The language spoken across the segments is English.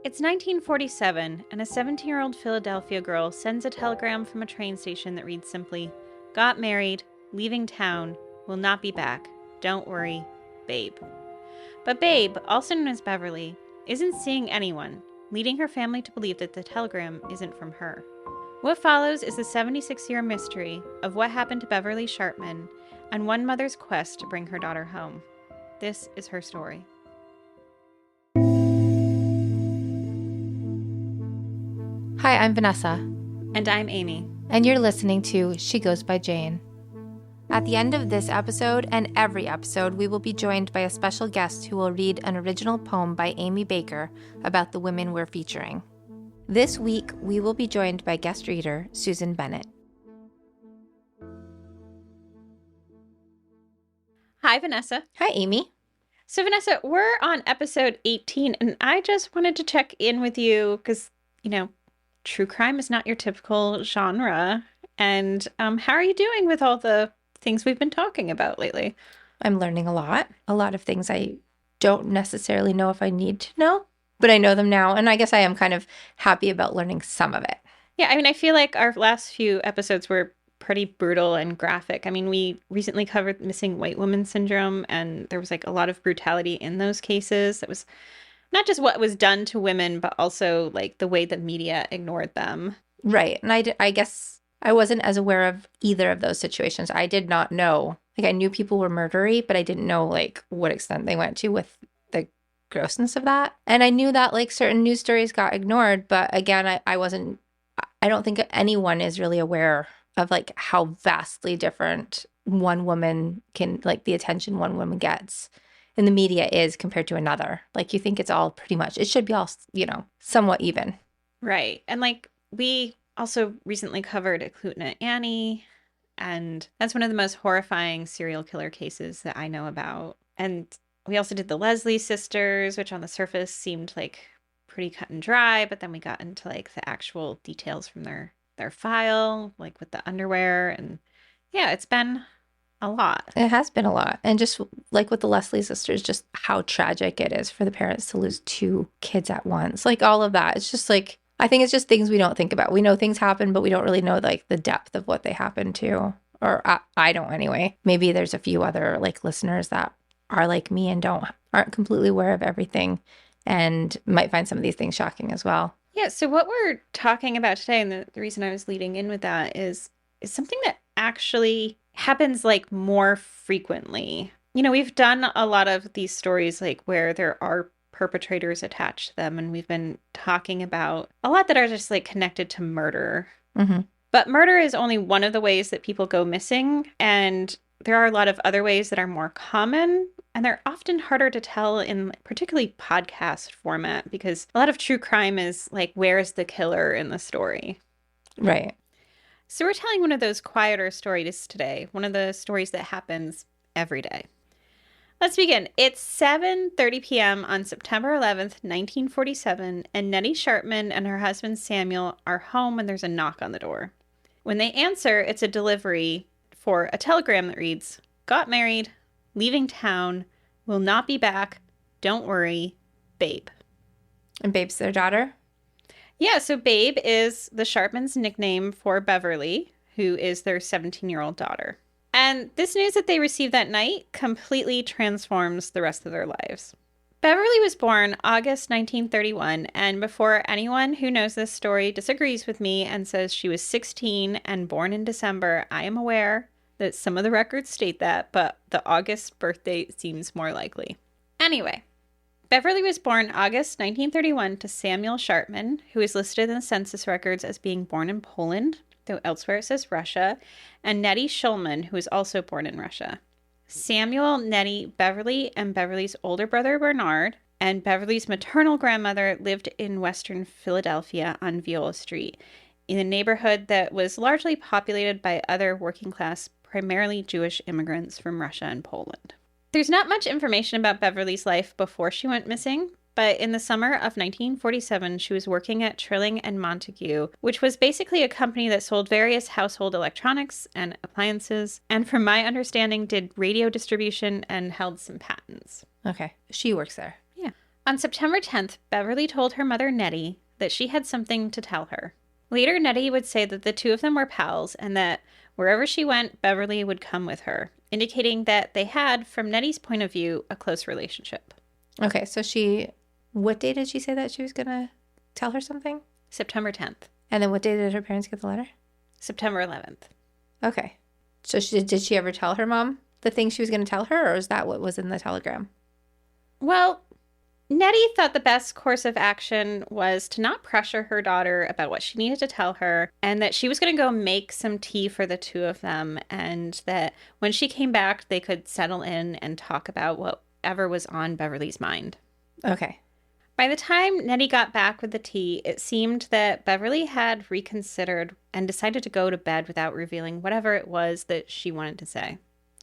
It's 1947, and a 17-year-old Philadelphia girl sends a telegram from a train station that reads simply, "Got married, leaving town, will not be back. Don't worry, Babe." But Babe, also known as Beverly, isn't seeing anyone, leading her family to believe that the telegram isn't from her. What follows is the 76-year mystery of what happened to Beverly Sharpman and one mother's quest to bring her daughter home. This is her story. Hi, I'm Vanessa. And I'm Amy. And you're listening to She Goes by Jane. At the end of this episode and every episode, we will be joined by a special guest who will read an original poem by Amy Baker about the women we're featuring. This week, we will be joined by guest reader Susan Bennett. Hi, Vanessa. Hi, Amy. So, Vanessa, we're on episode 18, and I just wanted to check in with you because, true crime is not your typical genre. And how are you doing with all the things we've been talking about lately? I'm learning a lot of things I don't necessarily know if I need to know, but I know them now. And I guess I am kind of happy about learning some of it. Yeah, I feel like our last few episodes were pretty brutal and graphic. We recently covered missing white woman syndrome, and there was a lot of brutality in those cases. That was not just what was done to women, but also the way the media ignored them. Right. And I guess I wasn't as aware of either of those situations. I did not know. I knew people were murdery, but I didn't know what extent they went to with the grossness of that. And I knew that certain news stories got ignored, but again, I don't think anyone is really aware of how vastly different one woman can, the attention one woman gets in the media is compared to another. You think it's all pretty much, it should be all, somewhat even. Right. And we also recently covered Eklutna Annie, and that's one of the most horrifying serial killer cases that I know about. And we also did the Leslie sisters, which on the surface seemed pretty cut and dry, but then we got into the actual details from their file, with the underwear. And yeah, it's been a lot. It has been a lot. And just with the Leslie sisters, just how tragic it is for the parents to lose two kids at once. All of that. It's just I think it's just things we don't think about. We know things happen, but we don't really know the depth of what they happen to. Or I don't anyway. Maybe there's a few other listeners that are like me and aren't completely aware of everything and might find some of these things shocking as well. Yeah, so what we're talking about today, and the reason I was leading in with that is something that actually happens more frequently. We've done a lot of these stories where there are perpetrators attached to them, and we've been talking about a lot that are just connected to murder. Mm-hmm. But murder is only one of the ways that people go missing, and there are a lot of other ways that are more common, and they're often harder to tell in particularly podcast format, because a lot of true crime is where's the killer in the story? Right. So we're telling one of those quieter stories today, one of the stories that happens every day. Let's begin. It's 7:30 p.m. on September 11th, 1947, and Nettie Sharpman and her husband Samuel are home when there's a knock on the door. When they answer, it's a delivery for a telegram that reads, "Got married, leaving town, will not be back, don't worry, Babe." And Babe's their daughter? Yeah, so Babe is the Sharpmans' nickname for Beverly, who is their 17-year-old daughter. And this news that they received that night completely transforms the rest of their lives. Beverly was born August 1931, and before anyone who knows this story disagrees with me and says she was 16 and born in December, I am aware that some of the records state that, but the August birth date seems more likely. Anyway, Beverly was born August 1931 to Samuel Sharpman, who is listed in the census records as being born in Poland, though elsewhere it says Russia, and Nettie Shulman, who was also born in Russia. Samuel, Nettie, Beverly, and Beverly's older brother Bernard, and Beverly's maternal grandmother lived in western Philadelphia on Viola Street, in a neighborhood that was largely populated by other working class, primarily Jewish immigrants from Russia and Poland. There's not much information about Beverly's life before she went missing, but in the summer of 1947, she was working at Trilling and Montague, which was basically a company that sold various household electronics and appliances, and from my understanding, did radio distribution and held some patents. Okay. She works there. Yeah. On September 10th, Beverly told her mother, Nettie, that she had something to tell her. Later, Nettie would say that the two of them were pals and that wherever she went, Beverly would come with her, indicating that they had, from Nettie's point of view, a close relationship. Okay, so what day did she say that she was going to tell her something? September 10th. And then what day did her parents get the letter? September 11th. Okay. So did she ever tell her mom the thing she was going to tell her, or is that what was in the telegram? Well, Nettie thought the best course of action was to not pressure her daughter about what she needed to tell her, and that she was going to go make some tea for the two of them, and that when she came back, they could settle in and talk about whatever was on Beverly's mind. Okay. By the time Nettie got back with the tea, it seemed that Beverly had reconsidered and decided to go to bed without revealing whatever it was that she wanted to say.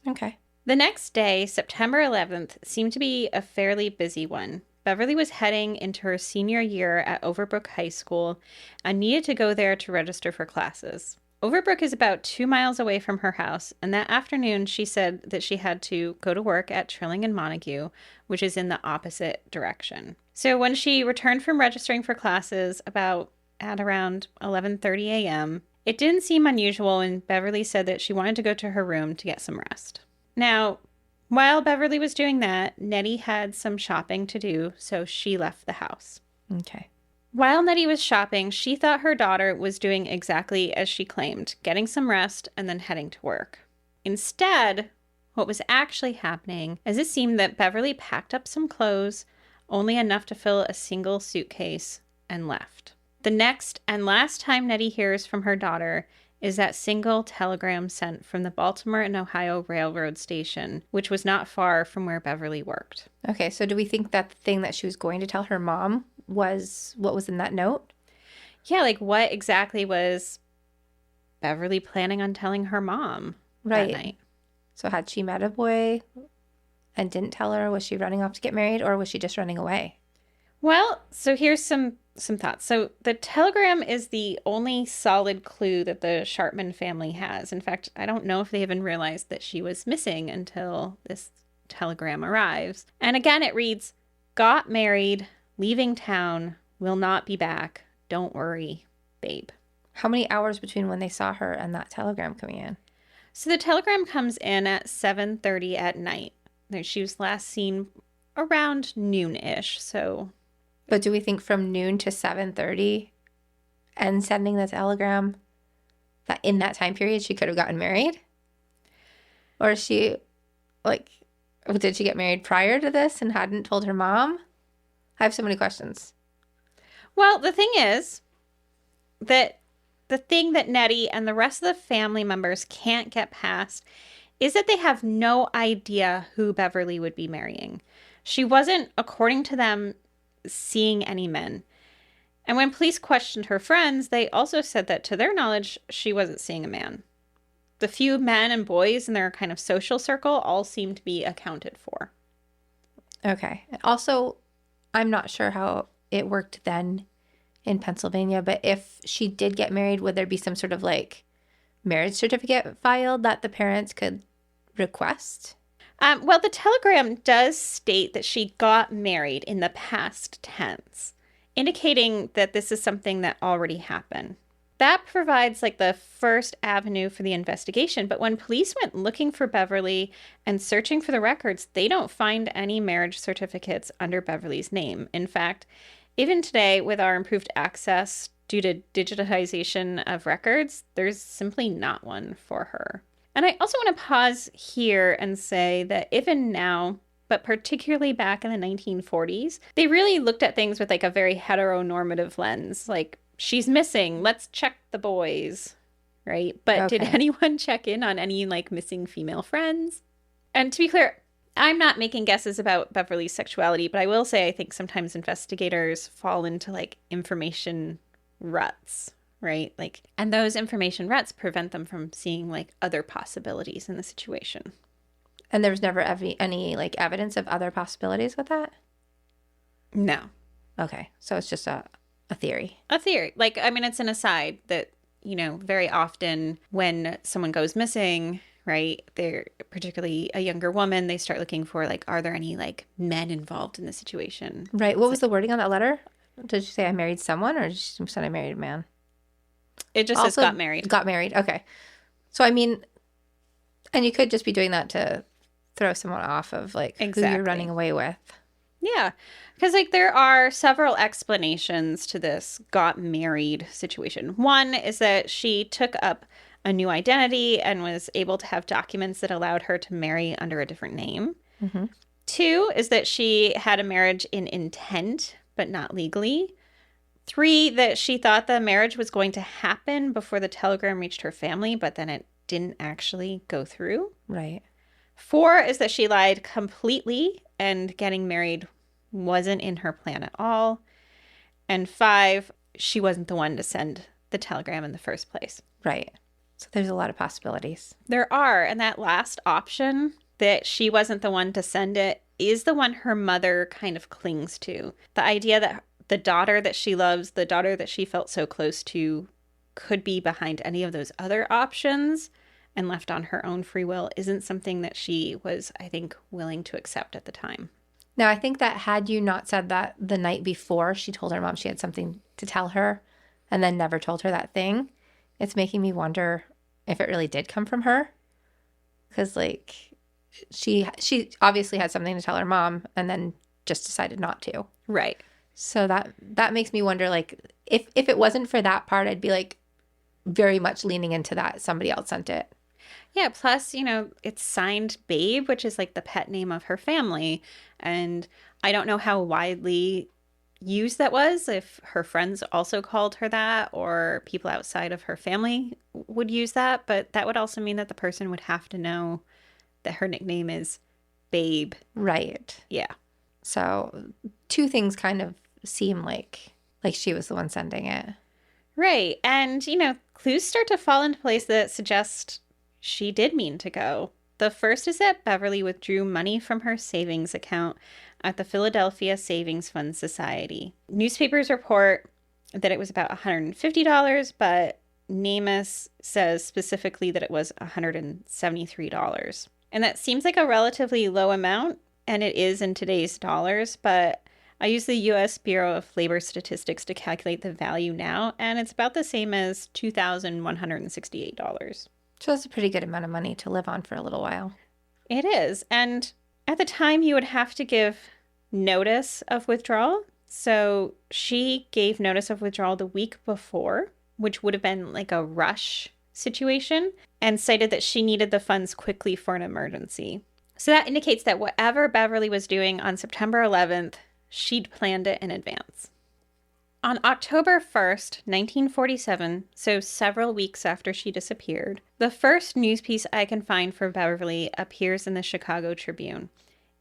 Okay. The next day, September 11th, seemed to be a fairly busy one. Beverly was heading into her senior year at Overbrook High School and needed to go there to register for classes. Overbrook is about 2 miles away from her house, and that afternoon she said that she had to go to work at Trilling and Montague, which is in the opposite direction. So when she returned from registering for classes at around 11:30 a.m., it didn't seem unusual when Beverly said that she wanted to go to her room to get some rest. Now, while Beverly was doing that, Nettie had some shopping to do, so she left the house. Okay. While Nettie was shopping, she thought her daughter was doing exactly as she claimed, getting some rest and then heading to work. Instead, what was actually happening is it seemed that Beverly packed up some clothes, only enough to fill a single suitcase, and left. The next and last time Nettie hears from her daughter is that single telegram sent from the Baltimore and Ohio Railroad station, which was not far from where Beverly worked. Okay, so do we think that the thing that she was going to tell her mom was what was in that note? Yeah, like what exactly was Beverly planning on telling her mom that night? So had she met a boy and didn't tell her? Was she running off to get married, or was she just running away? Well, so here's some thoughts. So the telegram is the only solid clue that the Sharpman family has. In fact, I don't know if they even realized that she was missing until this telegram arrives. And again, it reads, "Got married, leaving town, will not be back. Don't worry, babe." How many hours between when they saw her and that telegram coming in? So the telegram comes in at 7:30 at night. She was last seen around noon-ish, so... But do we think from noon to 7:30 and sending the telegram that in that time period she could have gotten married? Or is she, did she get married prior to this and hadn't told her mom? I have so many questions. Well, the thing is that the thing that Nettie and the rest of the family members can't get past is that they have no idea who Beverly would be marrying. She wasn't, according to them, seeing any men. And when police questioned her friends, they also said that to their knowledge, she wasn't seeing a man. The few men and boys in their kind of social circle all seemed to be accounted for. Okay. Also, I'm not sure how it worked then in Pennsylvania, but if she did get married, would there be some sort of marriage certificate filed that the parents could request? Well, the telegram does state that she got married in the past tense, indicating that this is something that already happened. That provides the first avenue for the investigation. But when police went looking for Beverly and searching for the records, they don't find any marriage certificates under Beverly's name. In fact, even today, with our improved access due to digitization of records, there's simply not one for her. And I also want to pause here and say that even now, but particularly back in the 1940s, they really looked at things with a very heteronormative lens. She's missing, let's check the boys, right? But Okay. Did anyone check in on any missing female friends? And to be clear, I'm not making guesses about Beverly's sexuality, but I will say I think sometimes investigators fall into information ruts. Right? And those information ruts prevent them from seeing other possibilities in the situation. And there was never any evidence of other possibilities with that? No. Okay. So it's just a theory. A theory. It's an aside that, very often when someone goes missing, right? They're particularly a younger woman. They start looking for like, are there any like men involved in the situation? Right. What was the wording on that letter? Did you say I married someone, or did you say I married a man? It just says Also got married. got married. Okay. So, I mean, and you could just be doing that to throw someone off of like who you're running away with. Yeah. Because like there are several explanations to this got married situation. One is that she took up a new identity and was able to have documents that allowed her to marry under a different name. Mm-hmm. Two is that she had a marriage in intent, but not legally. Three, that she thought the marriage was going to happen before the telegram reached her family, but then it didn't actually go through. Right. Four is that she lied completely and getting married wasn't in her plan at all. And five, she wasn't the one to send the telegram in the first place. Right. So there's a lot of possibilities. There are. And that last option, that she wasn't the one to send it, is the one her mother kind of clings to. The idea that the daughter that she loves, the daughter that she felt so close to, could be behind any of those other options and left on her own free will isn't something that she was, I think, willing to accept at the time. Now, I think that had you not said that the night before she told her mom she had something to tell her and then never told her that thing, it's making me wonder if it really did come from her. Because, like, she obviously had something to tell her mom and then just decided not to. Right. So that makes me wonder, like, if it wasn't for that part, I'd be, like, very much leaning into that somebody else sent it. Yeah, plus, it's signed Babe, which is like the pet name of her family. And I don't know how widely used that was, if her friends also called her that or people outside of her family would use that. But that would also mean that the person would have to know that her nickname is Babe. Right. Yeah. So two things kind of seem like she was the one sending it. Right. And, clues start to fall into place that suggest she did mean to go. The first is that Beverly withdrew money from her savings account at the Philadelphia Savings Fund Society. Newspapers report that it was about $150, but NamUs says specifically that it was $173. And that seems like a relatively low amount, and it is in today's dollars, but I use the U.S. Bureau of Labor Statistics to calculate the value now, and it's about the same as $2,168. So that's a pretty good amount of money to live on for a little while. It is. And at the time, you would have to give notice of withdrawal. So she gave notice of withdrawal the week before, which would have been like a rush situation, and cited that she needed the funds quickly for an emergency. So that indicates that whatever Beverly was doing on September 11th, she'd planned it in advance. On October 1st, 1947, so several weeks after she disappeared, the first news piece I can find for Beverly appears in the Chicago Tribune.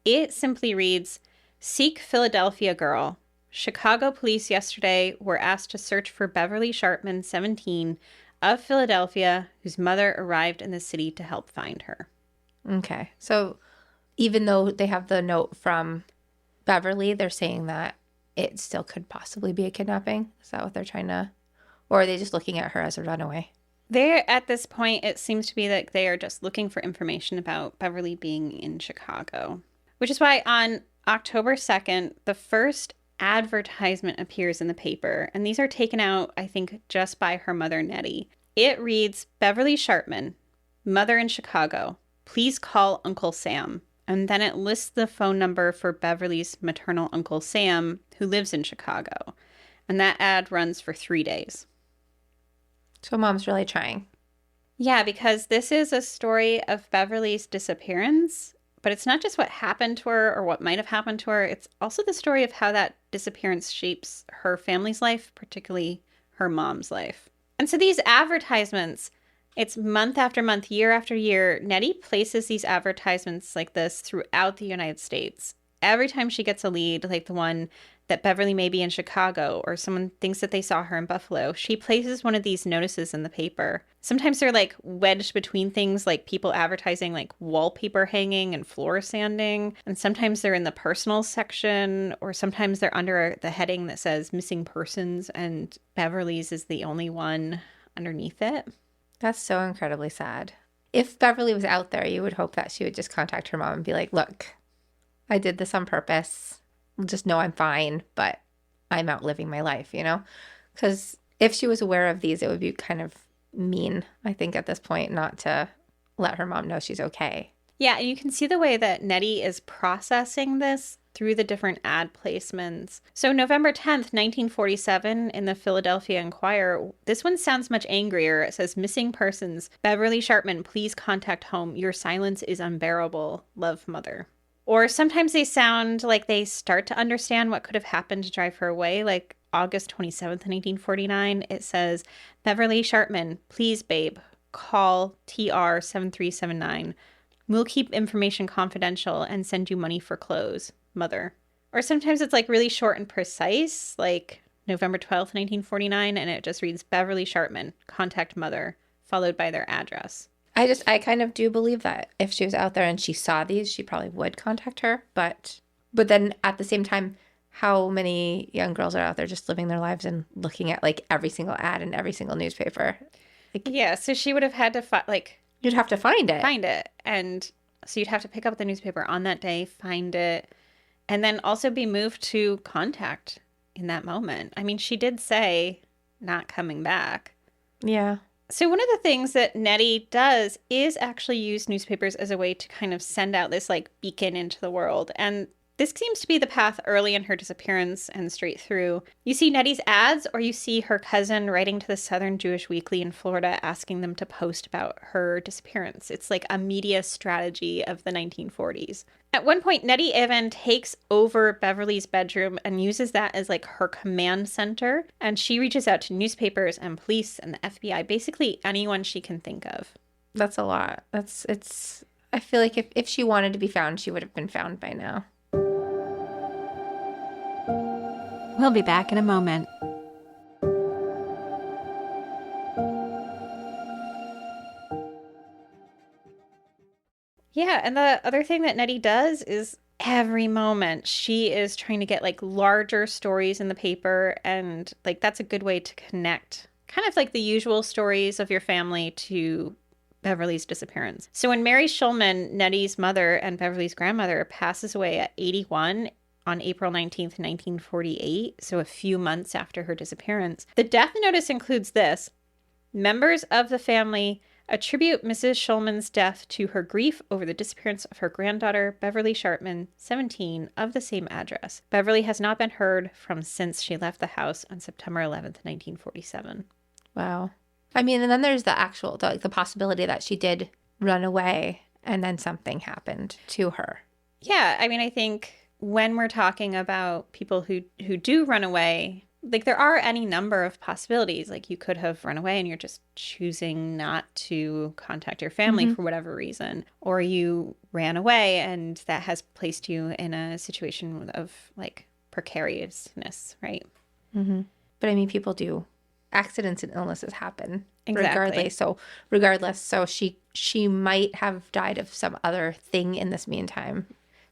It simply reads, "Seek Philadelphia girl. Chicago police yesterday were asked to search for Beverly Sharpman, 17, of Philadelphia, whose mother arrived in the city to help find her." Okay. So even though they have the note from Beverly, they're saying that it still could possibly be a kidnapping? Is that what they're trying to... Or are they just looking at her as a runaway? At this point, it seems to be that they are just looking for information about Beverly being in Chicago. Which is why on October 2nd, the first advertisement appears in the paper. And these are taken out, I think, just by her mother, Nettie. It reads, "Beverly Sharpman, mother in Chicago. Please call Uncle Sam." And then it lists the phone number for Beverly's maternal uncle, Sam, who lives in Chicago. And that ad runs for 3 days. So mom's really trying. Yeah, because this is a story of Beverly's disappearance, but it's not just what happened to her or what might have happened to her. It's also the story of how that disappearance shapes her family's life, particularly her mom's life. And so these advertisements, it's month after month, year after year. Nettie places these advertisements like this throughout the United States. Every time she gets a lead, like the one that Beverly may be in Chicago or someone thinks that they saw her in Buffalo, she places one of these notices in the paper. Sometimes they're like wedged between things like people advertising like wallpaper hanging and floor sanding. And sometimes they're in the personal section, or sometimes they're under the heading that says missing persons, and Beverly's is the only one underneath it. That's so incredibly sad. If Beverly was out there, you would hope that she would just contact her mom and be like, look, I did this on purpose. Just know I'm fine, but I'm out living my life, you know? Because if she was aware of these, it would be kind of mean, I think, at this point, not to let her mom know she's okay. Yeah, and you can see the way that Nettie is processing this through the different ad placements. So November 10th, 1947, in the Philadelphia Inquirer, this one sounds much angrier. It says, "Missing persons. Beverly Sharpman, please contact home. Your silence is unbearable. Love, Mother." Or sometimes they sound like they start to understand what could have happened to drive her away. Like August 27th, 1949, it says, "Beverly Sharpman, please, babe, call TR 7379. We'll keep information confidential and send you money for clothes, Mother." Or sometimes it's like really short and precise, like November 12th, 1949, and it just reads, "Beverly Sharpman, contact Mother," followed by their address. I kind of do believe that if she was out there and she saw these, she probably would contact her. But then at the same time, how many young girls are out there just living their lives and looking at like every single ad in every single newspaper? Like, yeah, so she would have had to you'd have to find it. Find it. And so you'd have to pick up the newspaper on that day, find it, and then also be moved to contact in that moment. I mean, she did say not coming back. Yeah. So one of the things that Nettie does is actually use newspapers as a way to kind of send out this like beacon into the world. And this seems to be the path early in her disappearance and straight through. You see Nettie's ads, or you see her cousin writing to the Southern Jewish Weekly in Florida asking them to post about her disappearance. It's like a media strategy of the 1940s. At one point, Nettie even takes over Beverly's bedroom and uses that as like her command center. And she reaches out to newspapers and police and the FBI, basically anyone she can think of. That's a lot. I feel like if she wanted to be found, she would have been found by now. We'll be back in a moment. Yeah, and the other thing that Nettie does is every moment she is trying to get like larger stories in the paper, and like that's a good way to connect kind of like the usual stories of your family to Beverly's disappearance. So when Mary Schulman, Nettie's mother and Beverly's grandmother, passes away at 81 on April 19th, 1948, so a few months after her disappearance, the death notice includes this: "Members of the family attribute Mrs. Schulman's death to her grief over the disappearance of her granddaughter, Beverly Sharpman, 17, of the same address. Beverly has not been heard from since she left the house on September 11th, 1947. Wow. I mean, and then there's the possibility that she did run away and then something happened to her. Yeah, I mean, I think when we're talking about people who do run away, like there are any number of possibilities. Like you could have run away and you're just choosing not to contact your family for whatever reason, or you ran away and that has placed you in a situation of like precariousness, right? Mm-hmm. But I mean, people do. Accidents and illnesses happen. Exactly. Regardless. So she might have died of some other thing in this meantime.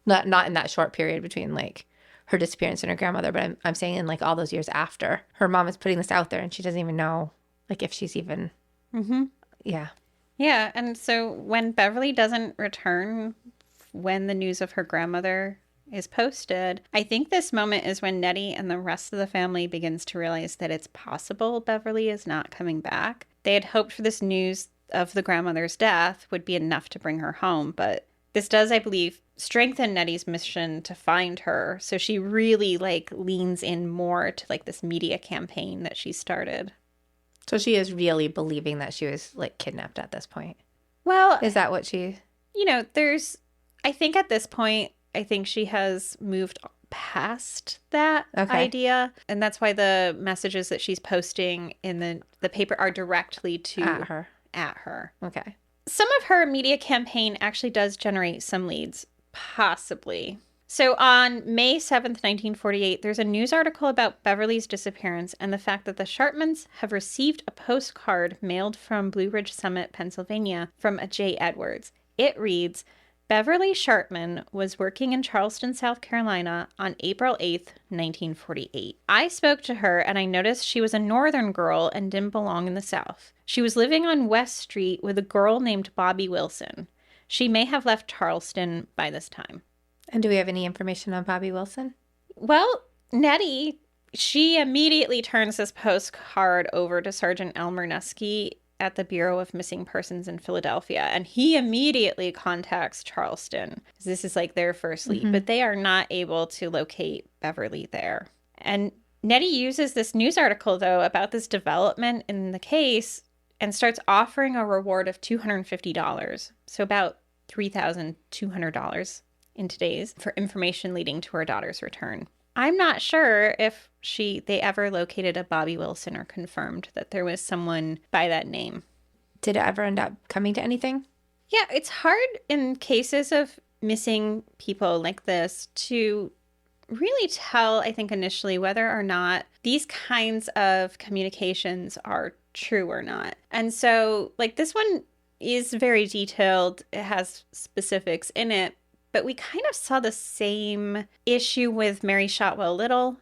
Not in that short period between like her disappearance and her grandmother, but I'm saying in like all those years after. Her mom is putting this out there and she doesn't even know like if she's even Yeah. Yeah, and so when Beverly doesn't return when the news of her grandmother is posted, I think this moment is when Nettie and the rest of the family begins to realize that it's possible Beverly is not coming back. They had hoped for this news of the grandmother's death would be enough to bring her home, but this does, I believe, strengthen Nettie's mission to find her. So she really like leans in more to like this media campaign that she started. So she is really believing that she was like kidnapped at this point. Well, is that what she... I think at this point, I think she has moved past that idea. And that's why the messages that she's posting in the paper are directly to at her. Okay. Some of her media campaign actually does generate some leads, possibly. So on May 7th, 1948, there's a news article about Beverly's disappearance and the fact that the Sharpmans have received a postcard mailed from Blue Ridge Summit, Pennsylvania, from a J. Edwards. It reads, Beverly Sharpman was working in Charleston, South Carolina on April 8th, 1948. I spoke to her and I noticed she was a northern girl and didn't belong in the South. She was living on West Street with a girl named Bobby Wilson. She may have left Charleston by this time. And do we have any information on Bobby Wilson? Well, Nettie, she immediately turns this postcard over to Sergeant Elmer Nuske at the Bureau of Missing Persons in Philadelphia, and he immediately contacts Charleston. This is like their first lead, but they are not able to locate Beverly there. And Nettie uses this news article, though, about this development in the case and starts offering a reward of $250, so about $3,200 in today's, for information leading to her daughter's return. I'm not sure if they ever located a Bobby Wilson or confirmed that there was someone by that name. Did it ever end up coming to anything? Yeah, it's hard in cases of missing people like this to really tell, I think, initially whether or not these kinds of communications are true or not. And so, like, this one is very detailed. It has specifics in it. But we kind of saw the same issue with Mary Shotwell Little,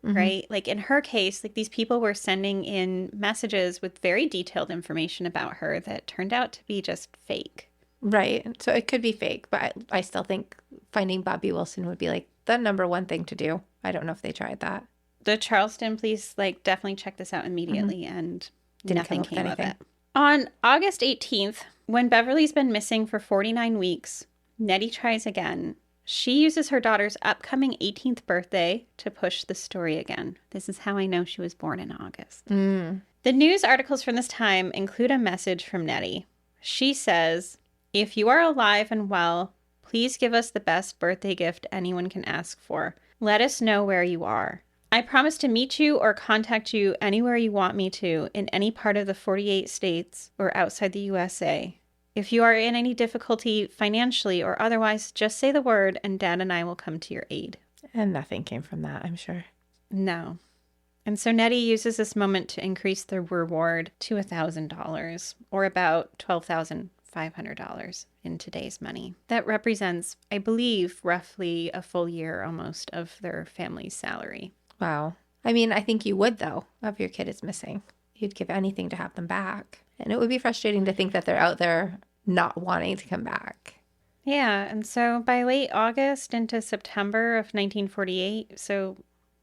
right? Like in her case, like these people were sending in messages with very detailed information about her that turned out to be just fake. Right. So it could be fake, but I still think finding Bobby Wilson would be like the number one thing to do. I don't know if they tried that. The Charleston police like definitely checked this out immediately and nothing came of it. anything. On August 18th, when Beverly's been missing for 49 weeks, Nettie tries again. She uses her daughter's upcoming 18th birthday to push the story again. This is how I know she was born in August. The news articles from this time include a message from Nettie. She says, "If you are alive and well, please give us the best birthday gift anyone can ask for. Let us know where you are. I promise to meet you or contact you anywhere you want me to in any part of the 48 states or outside the USA. If you are in any difficulty financially or otherwise, just say the word and Dad and I will come to your aid." And nothing came from that, I'm sure. No. And so Nettie uses this moment to increase the reward to $1,000 or about $12,500 in today's money. That represents, I believe, roughly a full year almost of their family's salary. Wow. I mean, I think you would, though, if your kid is missing. You'd give anything to have them back. And it would be frustrating to think that they're out there not wanting to come back. Yeah, and so by late August into September of 1948, so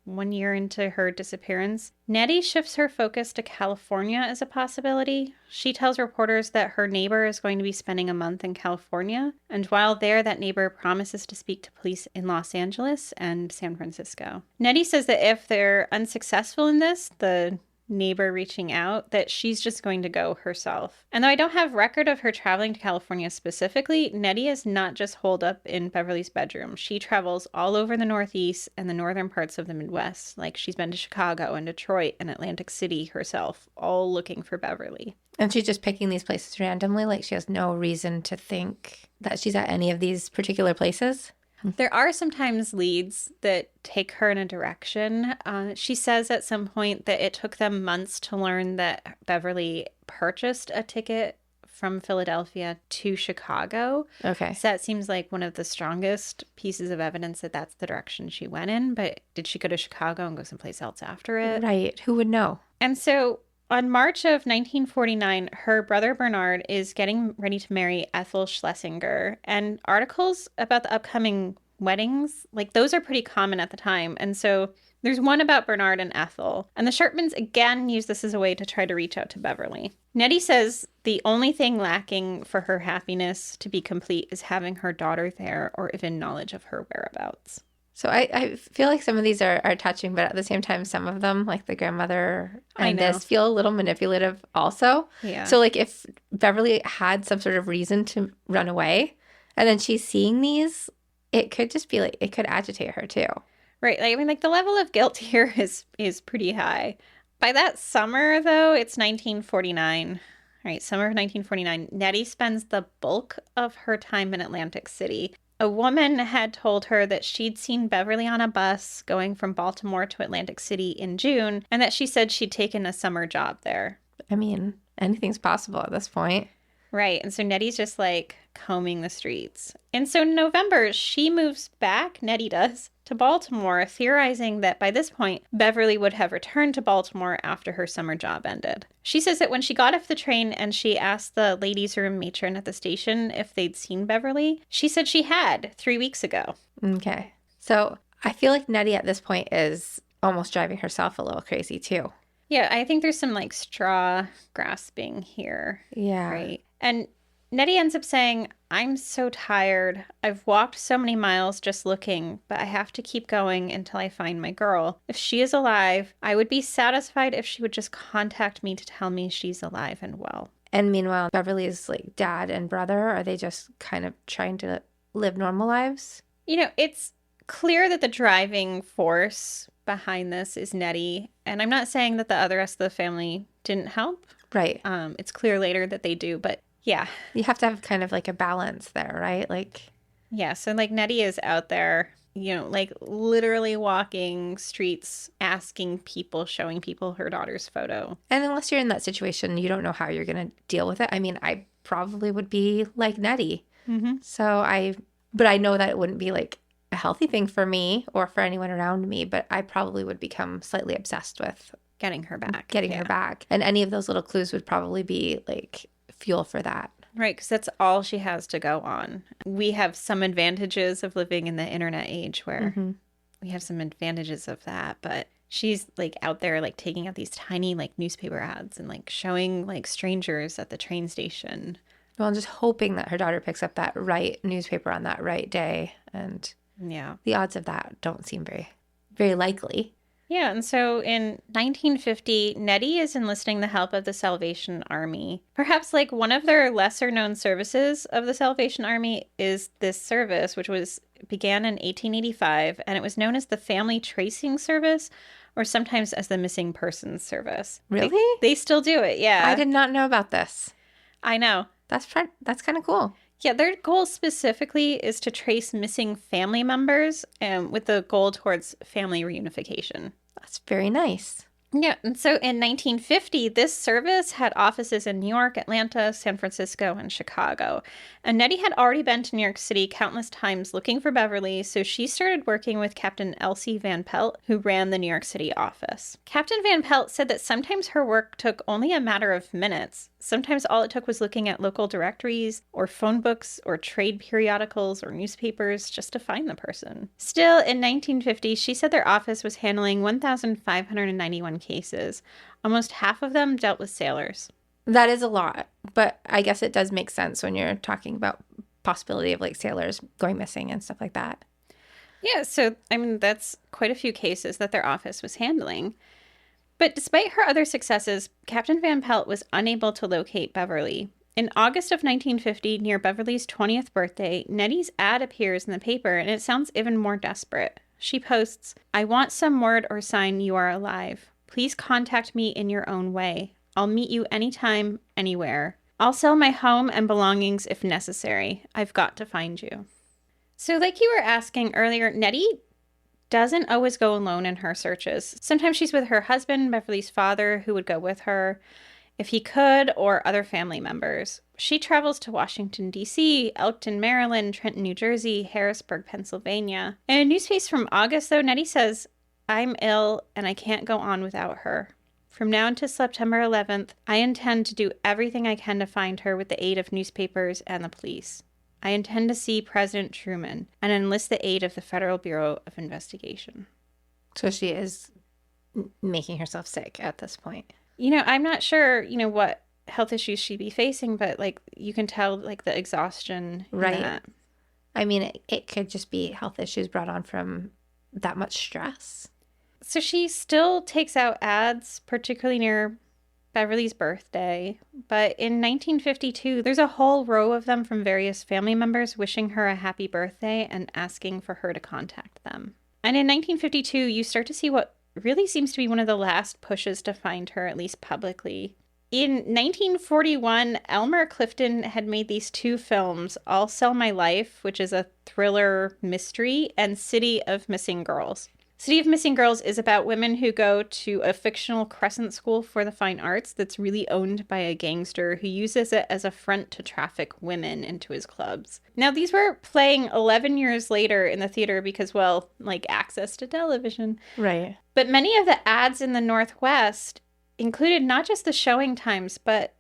1 year into her disappearance, Nettie shifts her focus to California as a possibility. She tells reporters that her neighbor is going to be spending a month in California, and while there, that neighbor promises to speak to police in Los Angeles and San Francisco. Nettie says that if they're unsuccessful in this, the neighbor reaching out, that she's just going to go herself. And though I don't have record of her traveling to California specifically, Nettie is not just holed up in Beverly's bedroom. She travels all over the Northeast and the northern parts of the Midwest. Like she's been to Chicago and Detroit and Atlantic City herself, all looking for Beverly. And she's just picking these places randomly, like she has no reason to think that she's at any of these particular places? There are sometimes leads that take her in a direction. She says at some point that it took them months to learn that Beverly purchased a ticket from Philadelphia to Chicago. Okay. So that seems like one of the strongest pieces of evidence that that's the direction she went in. But did she go to Chicago and go someplace else after it? Right. Who would know? And so on March of 1949, her brother Bernard is getting ready to marry Ethel Schlesinger, and articles about the upcoming weddings, like those are pretty common at the time. And so there's one about Bernard and Ethel, and the Sharpmans again use this as a way to try to reach out to Beverly. Nettie says the only thing lacking for her happiness to be complete is having her daughter there or even knowledge of her whereabouts. So I feel like some of these are touching, but at the same time, some of them, like the grandmother and this, feel a little manipulative also. Yeah. So like if Beverly had some sort of reason to run away and then she's seeing these, it could just be like, it could agitate her too. Right. Like, I mean, like the level of guilt here is pretty high. By that summer, though, it's 1949. Right. Summer of 1949. Nettie spends the bulk of her time in Atlantic City. A woman had told her that she'd seen Beverly on a bus going from Baltimore to Atlantic City in June, and that she said she'd taken a summer job there. I mean, anything's possible at this point. Right. And so Nettie's just like combing the streets. And so in November, she moves back, Nettie does, to Baltimore, theorizing that by this point, Beverly would have returned to Baltimore after her summer job ended. She says that when she got off the train and she asked the ladies' room matron at the station if they'd seen Beverly, she said she had 3 weeks ago. Okay. So I feel like Nettie at this point is almost driving herself a little crazy too. Yeah, I think there's some like straw grasping here. Yeah. Right. And Nettie ends up saying, I'm so tired. I've walked so many miles just looking, but I have to keep going until I find my girl. If she is alive, I would be satisfied if she would just contact me to tell me she's alive and well. And meanwhile, Beverly's like dad and brother, are they just kind of trying to live normal lives? You know, it's clear that the driving force behind this is Nettie. And I'm not saying that the other rest of the family didn't help. Right. It's clear later that they do, but yeah. You have to have kind of like a balance there, right? Like, yeah. So like Nettie is out there, you know, like literally walking streets, asking people, showing people her daughter's photo. and unless you're in that situation, you don't know how you're going to deal with it. I mean, I probably would be like Nettie. Mm-hmm. But I know that it wouldn't be like a healthy thing for me or for anyone around me, but I probably would become slightly obsessed with Getting her back. getting her back. And any of those little clues would probably be like fuel for that. Right, because that's all she has to go on. We have some advantages of living in the internet age where we have some advantages of that, but she's like out there like taking out these tiny like newspaper ads and like showing like strangers at the train station. Well, I'm just hoping that her daughter picks up that right newspaper on that right day. And Yeah. the odds of that don't seem very, very likely. Yeah, and so in 1950, Nettie is enlisting the help of the Salvation Army. Perhaps like one of their lesser known services of the Salvation Army is this service, which began in 1885, and it was known as the Family Tracing Service, or sometimes as the Missing Persons Service. Really? They still do it, yeah. I did not know about this. I know. That's kind of cool. Yeah, their goal specifically is to trace missing family members with the goal towards family reunification. That's very nice. Yeah, and so in 1950, this service had offices in New York, Atlanta, San Francisco, and Chicago. And Nettie had already been to New York City countless times looking for Beverly, so she started working with Captain Elsie Van Pelt, who ran the New York City office. Captain Van Pelt said that sometimes her work took only a matter of minutes. Sometimes all it took was looking at local directories or phone books or trade periodicals or newspapers just to find the person. Still, in 1950, she said their office was handling 1,591 cases. Almost half of them dealt with sailors. That is a lot, but I guess it does make sense when you're talking about possibility of like sailors going missing and stuff like that. Yeah, so I mean, that's quite a few cases that their office was handling. But despite her other successes, Captain Van Pelt was unable to locate Beverly. In August of 1950, near Beverly's 20th birthday, Nettie's ad appears in the paper, and it sounds even more desperate. She posts, "I want some word or sign you are alive. Please contact me in your own way. I'll meet you anytime, anywhere. I'll sell my home and belongings if necessary. I've got to find you." So like you were asking earlier, Nettie doesn't always go alone in her searches. Sometimes she's with her husband, Beverly's father, who would go with her if he could, or other family members. She travels to Washington, D.C., Elkton, Maryland, Trenton, New Jersey, Harrisburg, Pennsylvania. In a news piece from August, though, Nettie says, "I'm ill and I can't go on without her. From now until September 11th, I intend to do everything I can to find her with the aid of newspapers and the police. I intend to see President Truman and enlist the aid of the Federal Bureau of Investigation." So she is making herself sick at this point. You know, I'm not sure, what health issues she'd be facing, but like you can tell like the exhaustion in Right. that. I mean, it could just be health issues brought on from that much stress. So she still takes out ads, particularly near Beverly's birthday. But in 1952, there's a whole row of them from various family members wishing her a happy birthday and asking for her to contact them. And in 1952, you start to see what really seems to be one of the last pushes to find her, at least publicly. In 1941, Elmer Clifton had made these two films, I'll Sell My Life, which is a thriller mystery, and City of Missing Girls. City of Missing Girls is about women who go to a fictional crescent school for the fine arts that's really owned by a gangster who uses it as a front to traffic women into his clubs. Now, these were playing 11 years later in the theater because, well, like access to television. Right. But many of the ads in the Northwest included not just the showing times, but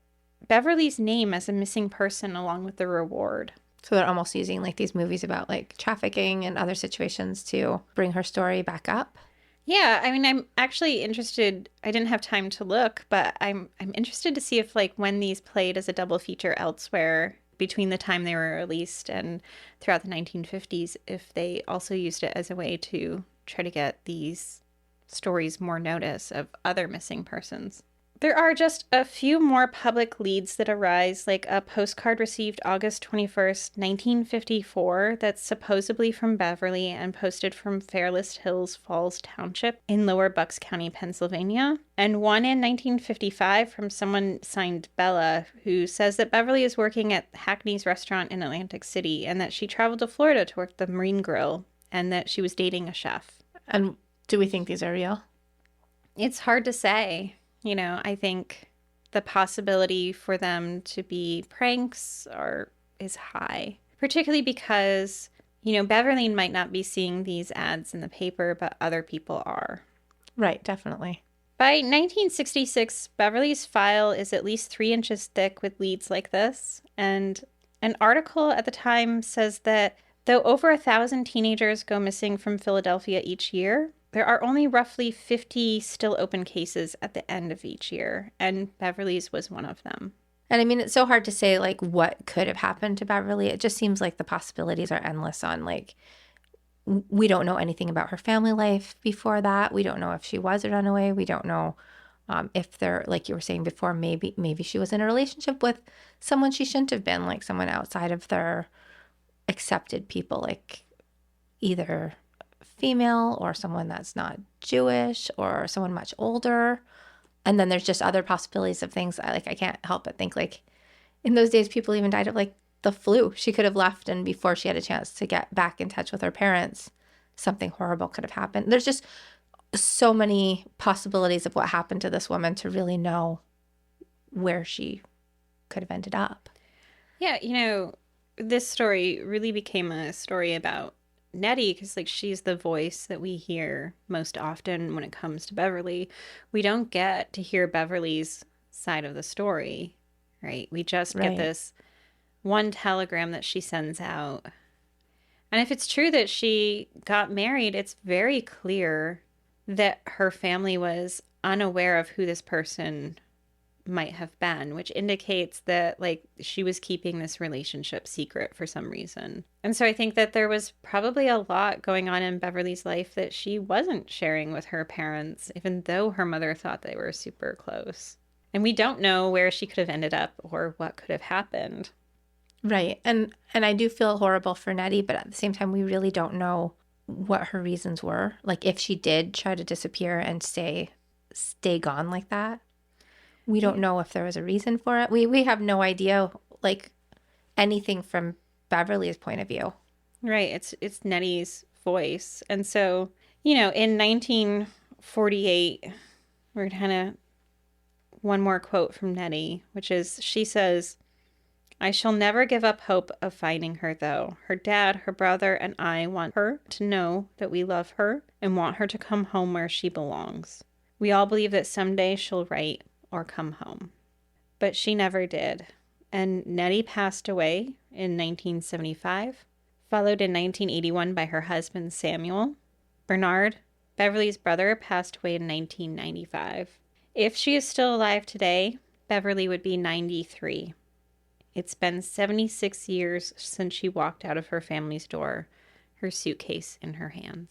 Beverly's name as a missing person along with the reward. So they're almost using like these movies about like trafficking and other situations to bring her story back up. Yeah, I mean, I'm actually interested. I didn't have time to look, but I'm interested to see if like when these played as a double feature elsewhere between the time they were released and throughout the 1950s, if they also used it as a way to try to get these stories more notice of other missing persons. There are just a few more public leads that arise, like a postcard received August 21st, 1954, that's supposedly from Beverly and posted from Fairless Hills Falls Township in Lower Bucks County, Pennsylvania, and one in 1955 from someone signed Bella, who says that Beverly is working at Hackney's restaurant in Atlantic City and that she traveled to Florida to work the Marine Grill and that she was dating a chef. And do we think these are real? It's hard to say. You know, I think the possibility for them to be pranks is high, particularly because, you know, Beverly might not be seeing these ads in the paper, but other people are. Right, definitely. By 1966, Beverly's file is at least 3 inches thick with leads like this. And an article at the time says that though over 1,000 teenagers go missing from Philadelphia each year, there are only roughly 50 still open cases at the end of each year, and Beverly's was one of them. And I mean, it's so hard to say, like, what could have happened to Beverly. It just seems like the possibilities are endless on, like, we don't know anything about her family life before that. We don't know if she was a runaway. We don't know if they're, like you were saying before, maybe she was in a relationship with someone she shouldn't have been, like someone outside of their accepted people, like either female or someone that's not Jewish or someone much older. And then there's just other possibilities of things. I can't help but think, like, in those days, people even died of like the flu. She could have left, and before she had a chance to get back in touch with her parents, something horrible could have happened. There's just so many possibilities of what happened to this woman to really know where she could have ended up. Yeah, you know, this story really became a story about Nettie because, like, she's the voice that we hear most often when it comes to Beverly. We don't get to hear Beverly's side of the story, right? We just get this one telegram that she sends out. And if it's true that she got married, it's very clear that her family was unaware of who this person might have been, which indicates that, like, she was keeping this relationship secret for some reason. And so I think that there was probably a lot going on in Beverly's life that she wasn't sharing with her parents, even though her mother thought they were super close. And we don't know where she could have ended up or what could have happened. Right. And I do feel horrible for Nettie, but at the same time, we really don't know what her reasons were. Like, if she did try to disappear and stay gone like that. We don't know if there was a reason for it. We have no idea, like, anything from Beverly's point of view. Right. It's Nettie's voice. And so, you know, in 1948, we're kind of one more quote from Nettie, which is, she says, "I shall never give up hope of finding her, though. Her dad, her brother, and I want her to know that we love her and want her to come home where she belongs. We all believe that someday she'll write or come home." But she never did. And Nettie passed away in 1975, followed in 1981 by her husband Samuel. Bernard, Beverly's brother, passed away in 1995. If she is still alive today, Beverly would be 93. It's been 76 years since she walked out of her family's door, her suitcase in her hands.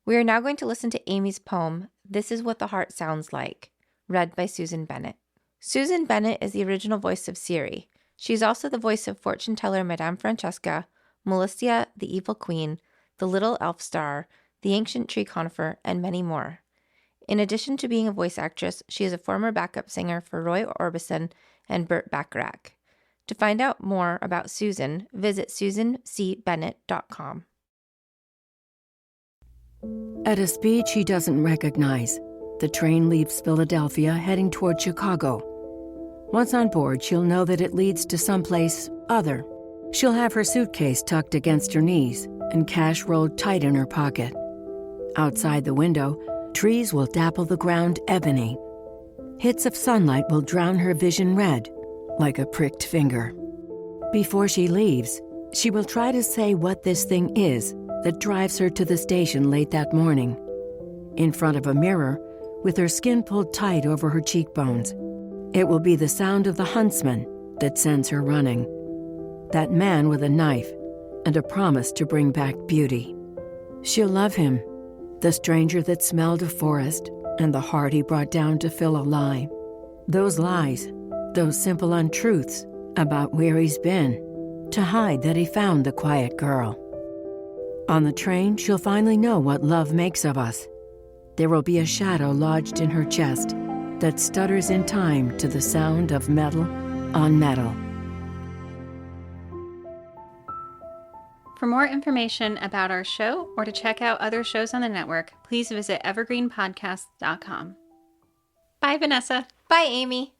We are now going to listen to Amy's poem, "This Is What the Heart Sounds Like," read by Susan Bennett. Susan Bennett is the original voice of Siri. She's also the voice of fortune teller Madame Francesca, Melissa the Evil Queen, the Little Elf Star, the Ancient Tree Conifer, and many more. In addition to being a voice actress, she is a former backup singer for Roy Orbison and Burt Bacharach. To find out more about Susan, visit susancbennett.com. At a speed she doesn't recognize, the train leaves Philadelphia heading toward Chicago. Once on board, she'll know that it leads to someplace other. She'll have her suitcase tucked against her knees and cash rolled tight in her pocket. Outside the window, trees will dapple the ground ebony. Hits of sunlight will drown her vision red, like a pricked finger. Before she leaves, she will try to say what this thing is that drives her to the station late that morning. In front of a mirror, with her skin pulled tight over her cheekbones, it will be the sound of the huntsman that sends her running. That man with a knife and a promise to bring back beauty. She'll love him, the stranger that smelled a forest and the heart he brought down to fill a lie. Those lies, those simple untruths about where he's been, to hide that he found the quiet girl. On the train, she'll finally know what love makes of us. There will be a shadow lodged in her chest that stutters in time to the sound of metal on metal. For more information about our show or to check out other shows on the network, please visit evergreenpodcast.com. Bye, Vanessa. Bye, Amy.